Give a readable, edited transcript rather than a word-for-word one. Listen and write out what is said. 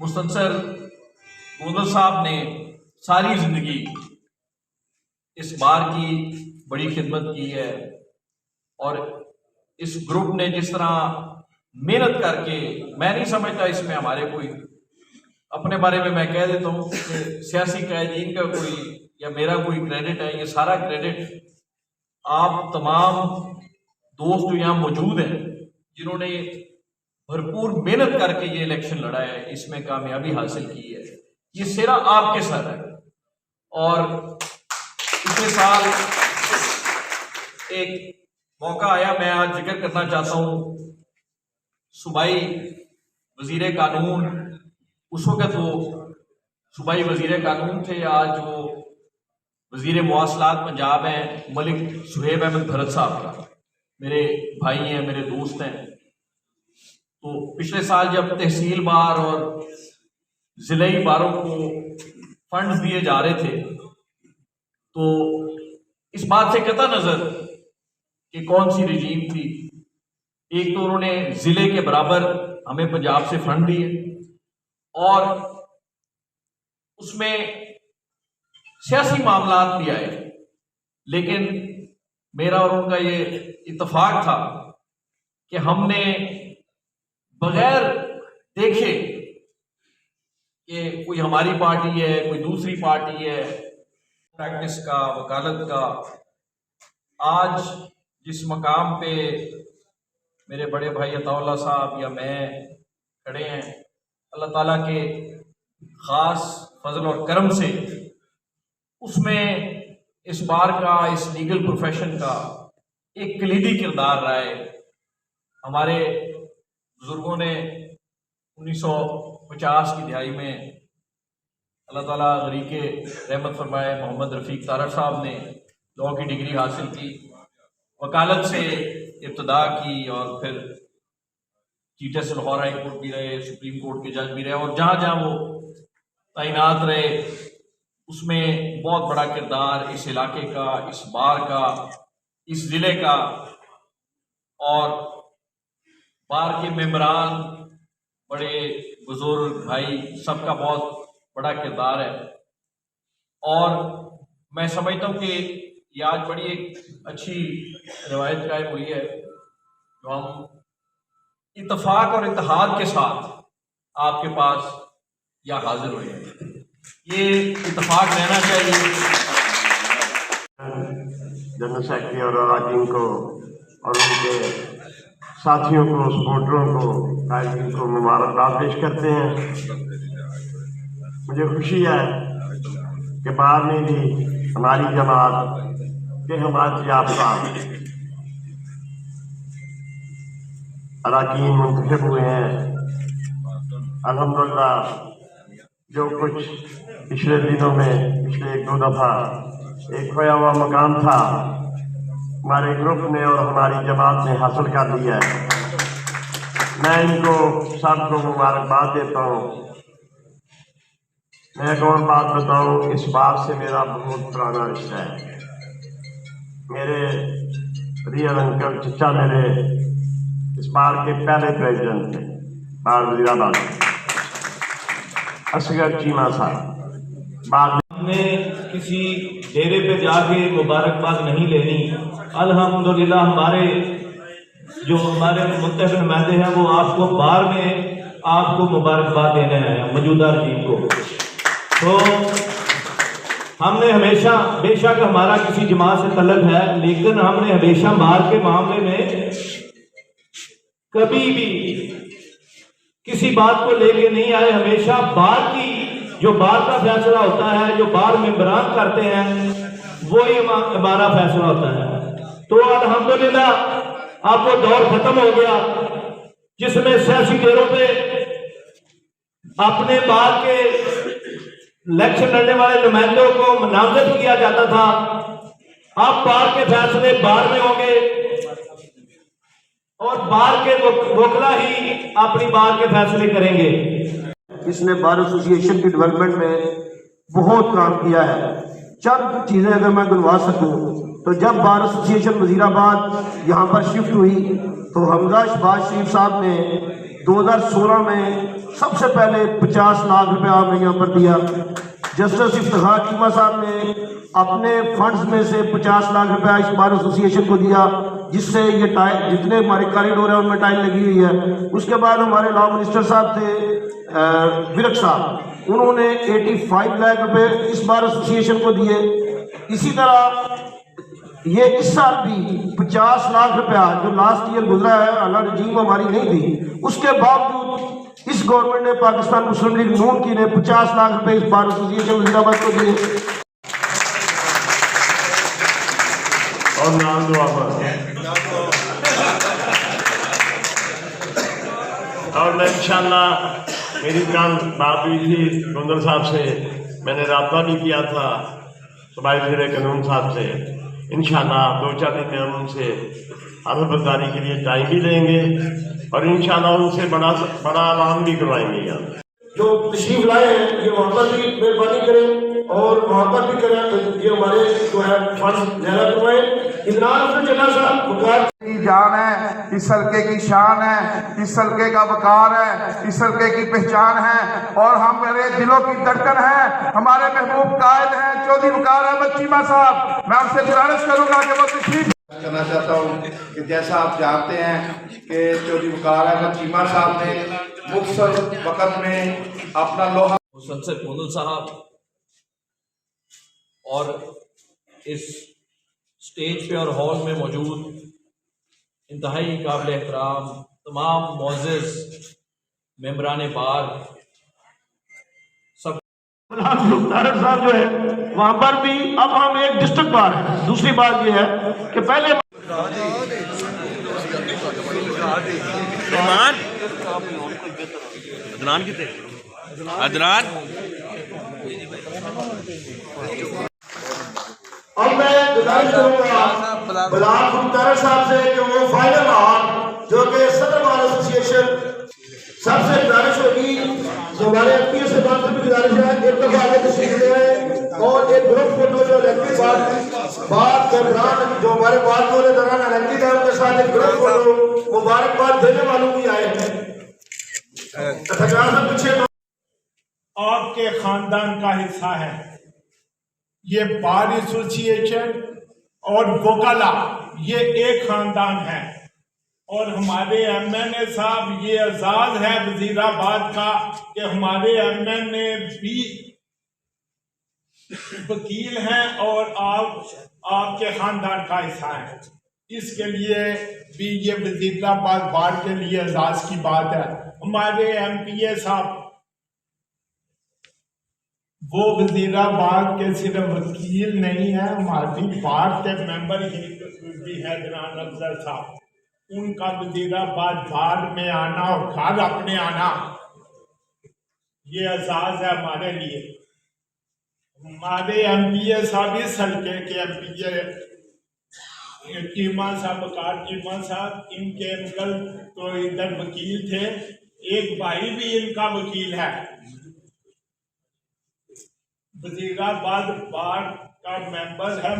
मुस्तनसर गोदल साहब ने सारी जिंदगी इस बार की बड़ी खिदमत की है और इस ग्रुप ने जिस तरह मेहनत करके, मैं नहीं समझता इसमें हमारे कोई, अपने बारे में मैं कह देता हूँ कि सियासी कायदीन का कोई या मेरा कोई क्रेडिट है। ये सारा क्रेडिट आप तमाम दोस्त जो यहाँ मौजूद हैं जिन्होंने भरपूर मेहनत करके ये इलेक्शन लड़ा है, इसमें कामयाबी हासिल की है, ये सिरा आपके सर है। और पिछले साल एक मौका आया, मैं आज जिक्र करना चाहता हूँ, सूबाई वजीर कानून, उस वक़्त वो सूबाई वजीर कानून थे, आज वो वजीर मुवासलात पंजाब हैं, मलिक सुहेब अहमद भरत साहब का मेरे भाई हैं, मेरे दोस्त हैं। तो पिछले साल जब तहसील बार और ज़िले बारों को फंड्स दिए जा रहे थे तो इस बात से कता नज़र कि कौन सी रजीम थी, एक तो उन्होंने ज़िले के बराबर हमें पंजाब से फंड दिए और उसमें सियासी मामलात भी आए, लेकिन मेरा और उनका ये इत्तेफाक था कि हमने बगैर देखे कि कोई हमारी पार्टी है, कोई दूसरी पार्टी है, प्रैक्टिस का, वकालत का, आज जिस मकाम पे मेरे बड़े भाई अताउल्लाह साहब या मैं खड़े हैं, अल्लाह ताला के ख़ास फजल और करम से उसमें इस बार का, इस लीगल प्रोफेशन का एक कलीदी किरदार रहा है। हमारे बुजुर्गों ने 1950 की दिहाई में अल्लाह ताला गरीके रहमत फरमाए मोहम्मद रफ़ीक तारड़ साहब ने लॉ की डिग्री हासिल की, वकालत से इब्तदा की और फिर chief justice Lahore high court भी रहे, सुप्रीम कोर्ट के जज भी रहे और जहाँ जहाँ वो तैनात रहे उसमें बहुत बड़ा किरदार इस इलाके का, इस बार का, इस ज़िले का और बार के मेंबरान, बड़े बुजुर्ग भाई, सबका बहुत बड़ा किरदार है। और मैं समझता हूँ कि ये आज बड़ी एक अच्छी रवायत कायम हुई है जो हम इत्तेफाक और इत्तेहाद के साथ आपके पास या हाजिर हुए हैं। ये इत्तेफाक रहना चाहिए। जनरल सेक्रेटरी और अराकीन को और उनके साथियों को, सपोर्टरों को, कायदीन को मुबारकबाद पेश करते हैं। मुझे खुशी है कि बार में भी हमारी जमात के हमारे याफ्ता अराकीन मुंतखब हुए हैं। अल्हम्दुलिल्लाह जो कुछ पिछले दिनों में, पिछले एक दो दफ़ा एक खोया हुआ मकाम था, हमारे ग्रुप ने और हमारी जमात ने हासिल कर लिया है। मैं इनको सबको मुबारकबाद देता हूँ। मैं एक और बात बताऊँ, इस बात से मेरा बहुत पुराना रिश्ता है। मेरे रियल अंकल चचा मेरे इस बार के पहले प्रेसिडेंट थे, बार वज़ीराबाद असगर चीमा साहब। बाद हमने किसी डेरे पे जाके मुबारकबाद नहीं लेनी। अल्हम्दुलिल्लाह हमारे जो हमारे मुत्तहद नुमाइंदे हैं वो आपको बार में आपको मुबारकबाद देने आए हैं, मौजूदा रजीम को। तो हमने हमेशा, बेशक हमारा किसी जमात से तल्लुक है, लेकिन हमने हमेशा बार के मामले में कभी भी किसी बात को लेके नहीं आए। हमेशा बार की, जो बार का फैसला होता है, जो बार मेंबरान करते हैं, वो ही हमारा फैसला होता है। तो अल्हम्दुलिल्लाह अब वो दौर खत्म हो गया जिसमें सियासी डेरों पे अपने बार के इलेक्शन लड़ने वाले नुमाइंदों को नामजद किया जाता था। अब बार के फैसले बार में होंगे और बार के वकला ही अपनी बार के फैसले करेंगे। इसने बार एसोसिएशन की डेवलपमेंट में बहुत काम किया है। चंद चीज़ें अगर मैं गिनवा सकूं तो जब बार एसोसिएशन वजीराबाद यहाँ पर शिफ्ट हुई तो हमजा शहबाज शरीफ साहब ने 2016 में सबसे पहले 50 लाख रुपया हमने यहाँ पर दिया। जस्टिस इफ्तिखार चीमा साहब ने अपने फंड्स में से 50 लाख रुपया इस बार एसोसिएशन को दिया, जिससे ये टाइल जितने हमारे कॉरिडोर है उनमें टाइल लगी हुई है। उसके बाद हमारे लॉ मिनिस्टर साहब थे विरक साहब, उन्होंने 85 लाख रुपए इस बार एसोसिएशन को दिए। इसी तरह ये इस साल भी 50 लाख रुपया जो लास्ट ईयर गुजरा है, हालांकि रजीम हमारी नहीं थी, उसके बावजूद इस गवर्नमेंट ने पाकिस्तान मुस्लिम लीग नून की ने 50 लाख रुपए इस बार एसोसिएशन वजीराबाद को दिए। और नाम दुआ पर और मैं इंशाल्लाह, मेरी कल बात हुई थी गोंदल साहब से, मैंने रब्ता भी किया था सूबाई वज़ीर कानून साहब से। इंशाल्लाह 2-4 दिन में हम उनसे हलफबरदारी के लिए टाइम भी लेंगे और इंशाल्लाह उनसे बड़ा ऐलान भी करवाएंगे। यहाँ जो तशरीफ लाए हैं ये वहाँ पर भी मेहरबानी करें और वहाँ पर भी करें, ये हमारे जो है फंड ज़्यादा करवाएं। इमरान चला साहब की जान है, इस हल्के की शान है, इस हल्के का वकार है, इस हल्के की पहचान है और हमारे दिलों की धड़कन है। हमारे महबूब कायद हैं चौधरी वकार अहमद चीमा साहब। मैं उनसे गुजारिश करूंगा कि वो तशरीफ करना चाहता हूँ कि जैसा आप जानते हैं कि चौधरी वकार अहमद चीमा साहब ने मुख्तसर वक़्त में अपना लोहा मुसलसल गोंदल साहब और इस स्टेज पे और हॉल में मौजूद इंतहाई काबिल एहतराम तमाम मोअज़्ज़िज़ मेंबरान बार सब तारक साहब जो है वहाँ पर भी अब हम एक डिस्ट्रिक्ट बार है। दूसरी बात यह है कि पहले अब मैं गुजारिश करूंगा बिलाल तारक साहब से कि वो फाइनल हार जो कि सदर बार एसोसिएशन सबसे गुजारिश होगी, जो हमारे एमपी से बात भी गुजारिश है एक दफा आगे तशरीफ ले आए और एक ग्रुप फोटो जो इलेक्ट्रिक बात के दौरान जो हमारे बात वाले दौरान इलेक्ट्रिक है उनके साथ एक ग्रुप फोटो मुबारकबाद देने वालों भी आए हैं। पीछे आपके खानदान का हिस्सा है ये बार एसोसिएशन और वकाला, ये एक खानदान है और हमारे एमएनए साहब ये एजाज है वजीराबाद का कि हमारे एमएनए भी वकील हैं और आपके खानदान का हिस्सा है। इसके लिए भी ये वजीराबाद बार के लिए एजाज की बात है। हमारे एमपीए साहब वो वजीराबाद के सिर्फ वकील नहीं है, हमारी बार के मेंबर भी है जनाब अफजल साहब। उनका वजीराबाद बार में आना और घर अपने आना ये एजाज है हमारे लिए। हमारे एमपीए साहब इस हल्के के एमपीए चीमा साहब वकार चीमा साहब, इनके अंकल तो इधर वकील थे, एक भाई भी इनका वकील है। वजीराबाद बार का मेंबर है